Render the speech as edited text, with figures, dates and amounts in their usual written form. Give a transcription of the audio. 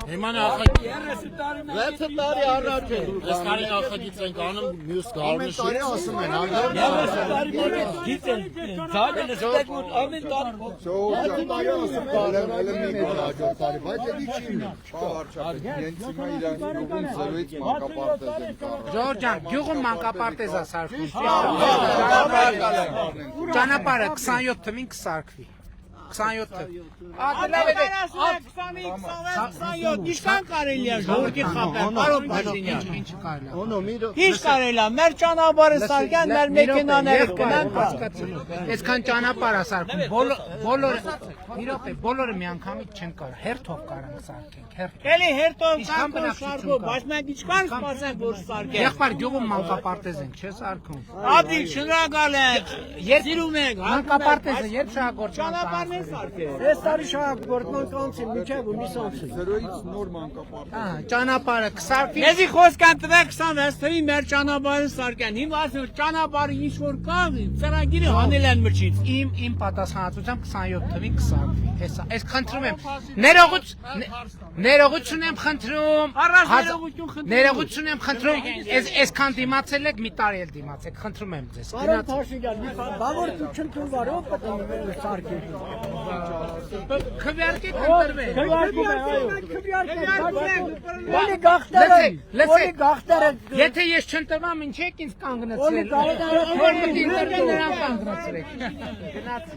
Հիմա տարի առաջ է։ Այս տարի նախագիծ ենք անում մյուս գարնիշի։ Ամեն տարի ասում են, ամեն տարի ասում կարևոր է մի հաջորդ տարի, բայց էլի չի Ժողովուրդ ջան, գյուղում մանկապարտեզ է սարքում։ Ճանապարհը 27 թվին կսարքվի։ 27 թ։ 27, ինչքան կարելի է ժողովրդի խաբել, պարոն Փաշինյան։ Ինչ կարելի է, մեր ճանապարհը սարքան, մեր մեքենաները գնան հասկացին։ Այսքան ճանապարհ է սարքում, բոլորը միանգամից չեն կարող, հերթով կարանք սարքենք, հերթով։ Էլի հերթով սարքում, բայց մենք ինչքան սպասենք, որ սարքենք։ Եղբայր գյուղում մանկապարտեզ ենք, չէ՞ սարքում։ Ադիկ շնորհակալ ենք, սիրում ենք, մանկապարտեզը երբ շահագործման ճանապարհն է սարքել։ Այս տարի շահագործման կանցին, միջև ու միսանցին։ Զրոյից նոր մանկապարտեզ։ Ճանապարհը կսարքվի։ Եզի խոսքան տվեք 26 թվի մեր ճանապարհը սարքան։ Հիմա ասում ճանապարհը ինչ որ կա, ծրագիրը հանել են մրջից։ Իմ պատասխանատվությամբ 27 թվին կսարքվի։ Հեսա, այս խնդրում եմ, ներողություն եմ խնդրում, ներողություն եմ խնդրում, այսքան դիմացել եք, մի տարի էլ դիմացեք, խնդրում եմ ձեզ։ Պարոն Փաշինյան, բավոր դու չընդունվար, ով պետք է սարքել։ Քվեարկեք ընտրվեք։ Որի գախտերը, Եթե ես չընտրվամ, ինչ եք ինձ կանգնեցրել։ Որ մտի ընտրվեն, նրան կանգնեցրեք։ Գնացի։